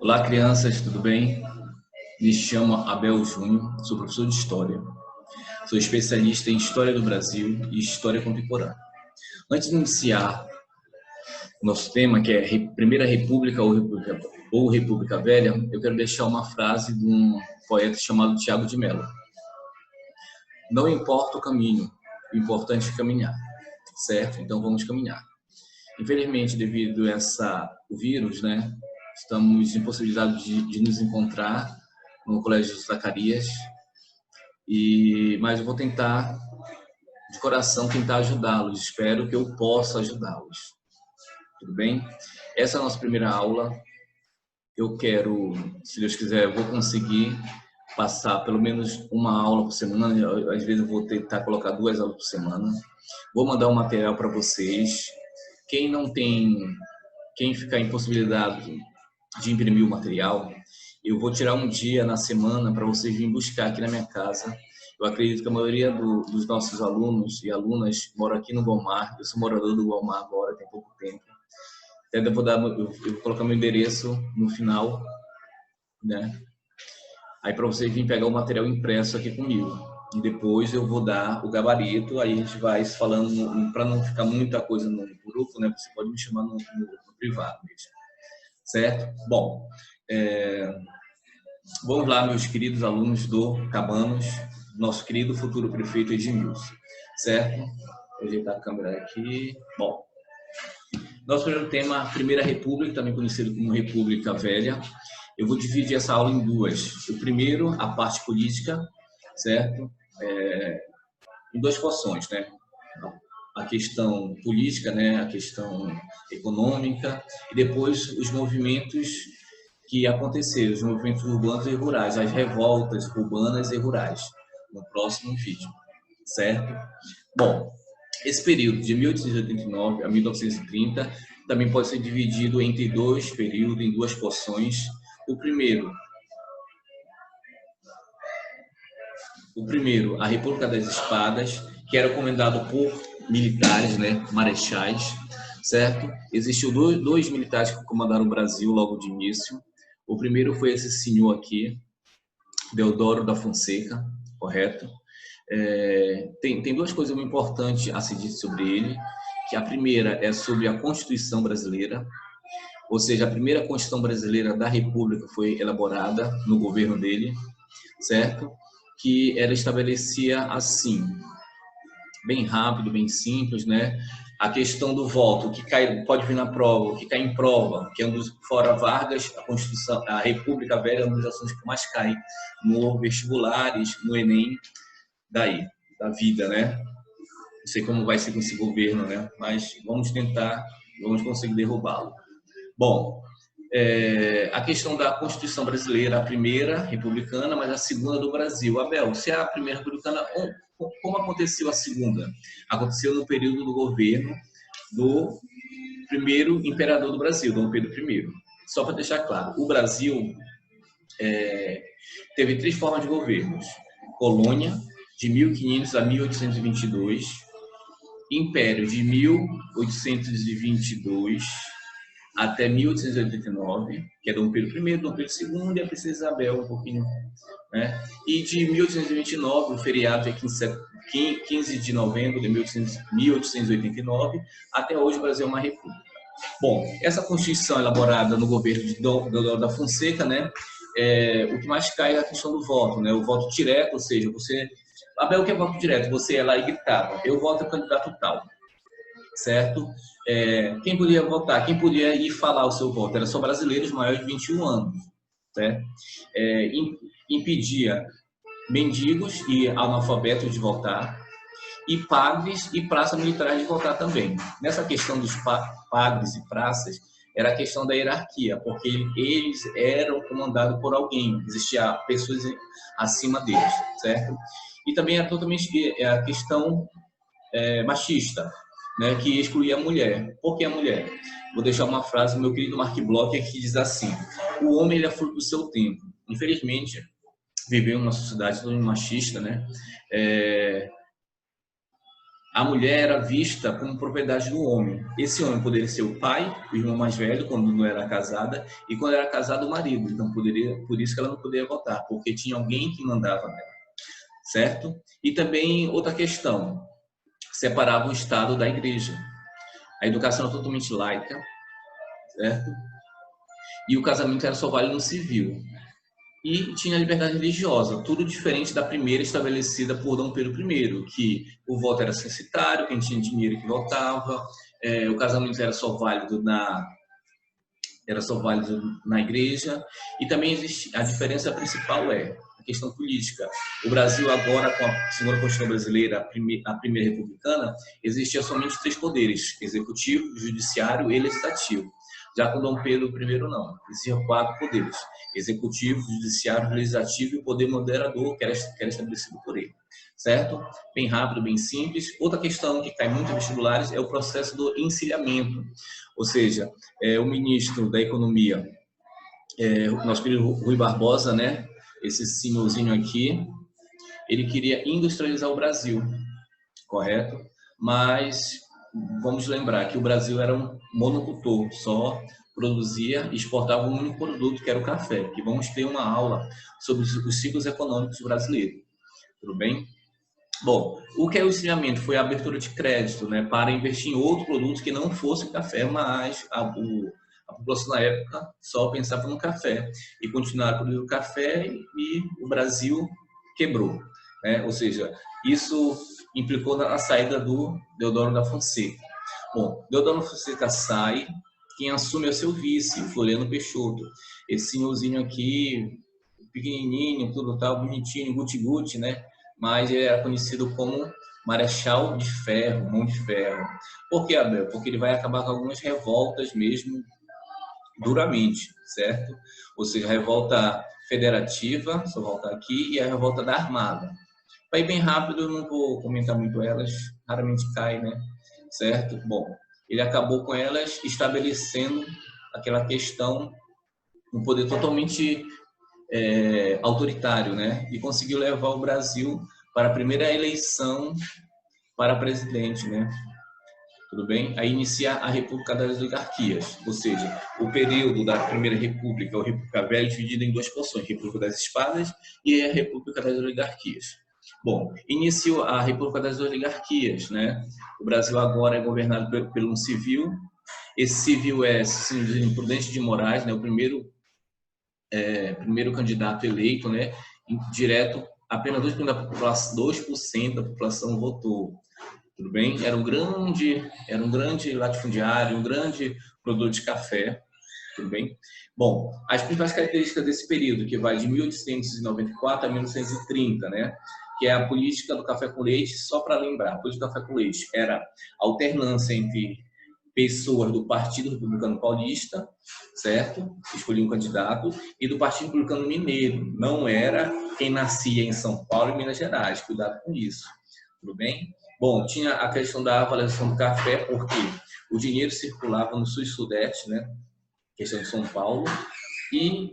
Olá, crianças, tudo bem? Me chamo Abel Júnior, sou professor de História. Sou especialista em História do Brasil e História Contemporânea. Antes de iniciar o nosso tema, que é Primeira República ou República Velha, eu quero deixar uma frase de um poeta chamado Tiago de Mello. Não importa o caminho, o importante é caminhar, certo? Então vamos caminhar. Infelizmente, devido a o vírus, né, estamos impossibilitados de nos encontrar no Colégio Zacarias, mas eu vou tentar, de coração, tentar ajudá-los. Espero que eu possa ajudá-los. Tudo bem? Essa é a nossa primeira aula. Eu quero, se Deus quiser, eu vou conseguir passar pelo menos uma aula por semana. Às vezes eu vou tentar colocar 2 aulas por semana. Vou mandar um material para vocês. Quem ficar impossibilitado de imprimir o material, eu vou tirar um dia na semana para vocês virem buscar aqui na minha casa. Eu acredito que a maioria dos nossos alunos e alunas mora aqui no Guamar. Eu sou morador do Guamar agora, tem pouco tempo. Até eu vou colocar meu endereço no final, né? Aí para vocês virem pegar o material impresso aqui comigo. E depois eu vou dar o gabarito, aí a gente vai falando, para não ficar muita coisa no grupo, né? Você pode me chamar no privado mesmo. Certo? Bom, vamos lá, meus queridos alunos do Cabanos, nosso querido futuro prefeito Edmilson, certo? Vou ajeitar a câmera aqui. Bom, nosso primeiro tema, Primeira República, também conhecido como República Velha. Eu vou dividir essa aula em duas. O primeiro, a parte política, certo? Em 2 porções, né? A questão política, né? A questão econômica, e depois os movimentos que aconteceram, os movimentos urbanos e rurais, as revoltas urbanas e rurais, no próximo vídeo, certo? Bom, esse período de 1889 a 1930 também pode ser dividido entre 2 períodos, em 2 porções. O primeiro, a República das Espadas, que era comandado por militares, né, marechais, certo? Existiu dois militares que comandaram o Brasil logo de início. O primeiro foi esse senhor aqui, Deodoro da Fonseca, correto? Tem 2 coisas muito importantes a se dizer sobre ele, que a primeira é sobre a Constituição Brasileira, ou seja, a primeira Constituição Brasileira da República foi elaborada no governo dele, certo? Que ela estabelecia assim, bem rápido, bem simples, né? A questão do voto, o que pode vir na prova, o que cai em prova, que é fora Vargas, a Constituição, a República Velha é uma das assuntos que mais cai no vestibulares, no Enem, da vida, né? Não sei como vai ser com esse governo, né? Mas vamos conseguir derrubá-lo. Bom, a questão da Constituição Brasileira, a primeira republicana, mas a segunda do Brasil. Abel, se é a primeira republicana, como aconteceu a segunda? Aconteceu no período do governo do primeiro imperador do Brasil, Dom Pedro I. Só para deixar claro, o Brasil teve 3 formas de governos: colônia, de 1500 a 1822, império, de 1822 até 1889, que é Dom Pedro I, Dom Pedro II e a Princesa Isabel, um pouquinho, né? E de 1829, o feriado é 15 de novembro de 1889, até hoje o Brasil é uma república. Bom, essa Constituição elaborada no governo de Deodoro da Fonseca, né? O que mais cai é a questão do voto, né? O voto direto, ou seja, Abel, o que é voto direto? Você ia lá e gritava: eu voto no candidato tal, certo? Quem podia votar, quem podia ir falar o seu voto, era só brasileiros maiores de 21 anos, certo? Impedia mendigos e analfabetos de votar, e padres e praças militares de votar também. Nessa questão dos padres e praças, era a questão da hierarquia, porque eles eram comandados por alguém, existia pessoas acima deles, certo? E também era totalmente a questão machista, né, que excluía a mulher. Por que a mulher? Vou deixar uma frase do meu querido Mark Bloch que diz assim: o homem ele é fruto do seu tempo. Infelizmente, vivemos numa sociedade totalmente machista, né? a mulher era vista como propriedade do homem. Esse homem poderia ser o pai, o irmão mais velho, quando não era casada, e quando era casado, o marido. Então, por isso que ela não poderia votar, porque tinha alguém que mandava nela, certo? E também outra questão, separava o Estado da igreja. A educação era totalmente laica, certo? E o casamento era só válido no civil. E tinha a liberdade religiosa, tudo diferente da primeira estabelecida por Dom Pedro I, que o voto era censitário, quem tinha dinheiro que votava, o casamento era só válido na igreja, e também existe, a diferença principal é a questão política. O Brasil agora, com a segunda Constituição brasileira, a primeira republicana, existia somente 3 poderes: executivo, judiciário e legislativo. Já com Dom Pedro I não, existiam 4 poderes: executivo, judiciário, legislativo e o poder moderador, que era estabelecido por ele. Certo? Bem rápido, bem simples. Outra questão que cai muito em vestibulares é o processo do encilhamento, ou seja, o ministro da Economia, o nosso querido Rui Barbosa, né? Esse senhorzinho aqui, ele queria industrializar o Brasil, correto? Mas vamos lembrar que o Brasil era um monocultor, só produzia e exportava um único produto, que era o café, que vamos ter uma aula sobre os ciclos econômicos brasileiros, tudo bem? Bom, o que é o encilhamento? Foi a abertura de crédito, né, para investir em outro produto que não fosse o café, mas a população na época só pensava no café e continuava produzindo café e o Brasil quebrou, né? Ou seja, isso implicou na saída do Deodoro da Fonseca. Bom, Deodoro da Fonseca sai, quem assume é o seu vice, Floriano Peixoto. Esse senhorzinho aqui, pequenininho, tudo tal, bonitinho, guti-guti, né? Mas ele era conhecido como Marechal de Ferro, Mão de Ferro. Por que, Abel? Porque ele vai acabar com algumas revoltas mesmo duramente, certo? Ou seja, a revolta federativa, só voltar aqui, e a revolta da Armada. Vai bem rápido, não vou comentar muito elas, raramente cai, né? Certo? Bom, ele acabou com elas estabelecendo aquela questão, um poder totalmente autoritário, né? E conseguiu levar o Brasil para a primeira eleição para presidente, né? Tudo bem? Aí inicia a República das Oligarquias, ou seja, o período da Primeira República, ou República Velha, dividido em 2 porções: República das Espadas e a República das Oligarquias. Bom, iniciou a República das Oligarquias, né? O Brasil agora é governado por um civil. Esse civil é Prudente de Moraes, né? O primeiro candidato eleito, né? Direto, apenas 2% da população votou. Tudo bem? Era um grande latifundiário, um grande produtor de café, tudo bem? Bom, as principais características desse período, que vai de 1894 a 1930, né? Que é a política do café com leite. Só para lembrar, a política do café com leite era a alternância entre pessoas do Partido Republicano Paulista, certo? Escolhiam um candidato, e do Partido Republicano Mineiro. Não era quem nascia em São Paulo e Minas Gerais, cuidado com isso, tudo bem? Bom, tinha a questão da valorização do café, porque o dinheiro circulava no sul e sudeste, né? Questão de São Paulo, e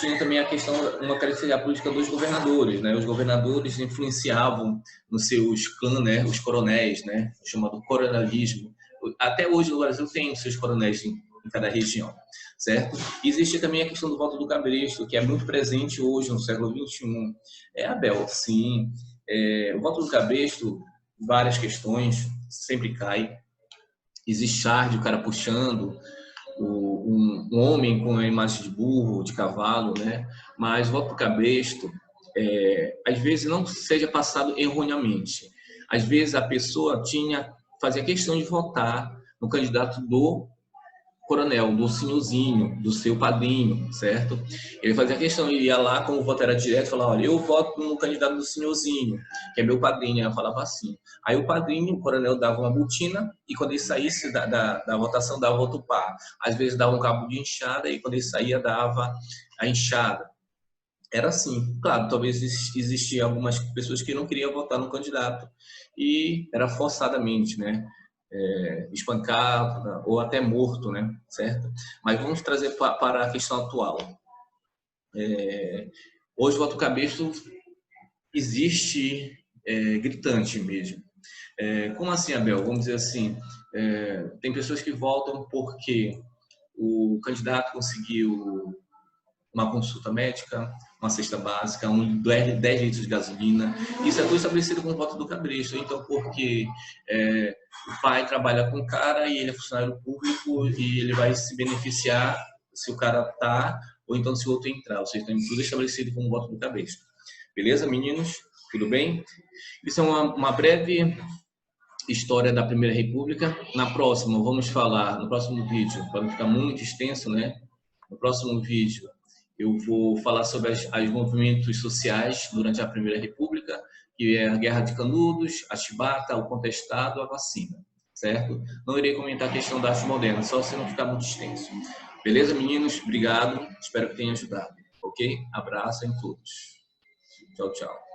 tinha também a questão, uma característica política dos governadores, né? Os governadores influenciavam nos seus clãs, né? Os coronéis, né? O chamado coronelismo. Até hoje no Brasil tem os seus coronéis em cada região, certo? E existe também a questão do voto do cabresto, que é muito presente hoje no século XXI. Abel, sim. O voto do cabresto, várias questões, sempre cai. Existe charge, o cara puxando, um homem com a imagem de burro, de cavalo, né? Mas o voto do cabresto, às vezes não seja passado erroneamente. Às vezes a pessoa fazia questão de votar no candidato do coronel, do senhorzinho, do seu padrinho, certo? Ele fazia questão, ele ia lá, como o voto era direto, falava: olha, eu voto no candidato do senhorzinho, que é meu padrinho. Eu falava assim. Aí o padrinho, o coronel, dava uma botina, e quando ele saísse da votação, dava outro par. Às vezes dava um cabo de enxada, e quando ele saía, dava a enxada. Era assim. Claro, talvez existiam algumas pessoas que não queriam votar no candidato, e era forçadamente, né? Espancado ou até morto, né? Certo? Mas vamos trazer para a questão atual. Hoje o voto cabresto existe gritante mesmo, Como assim, Abel? Vamos dizer assim, tem pessoas que votam porque o candidato conseguiu uma consulta médica, uma cesta básica, 10 litros de gasolina. Isso é tudo estabelecido com o voto do cabresto. Então, porque o pai trabalha com o cara e ele é funcionário público e ele vai se beneficiar se o cara tá, ou então se o outro entrar. Ou seja, tem tudo estabelecido com o voto do cabresto. Beleza, meninos? Tudo bem? Isso é uma breve história da Primeira República. Na próxima, vamos falar, no próximo vídeo, para não ficar muito extenso, né? No próximo vídeo, eu vou falar sobre os movimentos sociais durante a Primeira República, que é a Guerra de Canudos, a chibata, o contestado, a vacina, certo? Não irei comentar a questão da arte moderna, só se não ficar muito extenso. Beleza, meninos? Obrigado. Espero que tenha ajudado, ok? Abraço em todos. Tchau, tchau.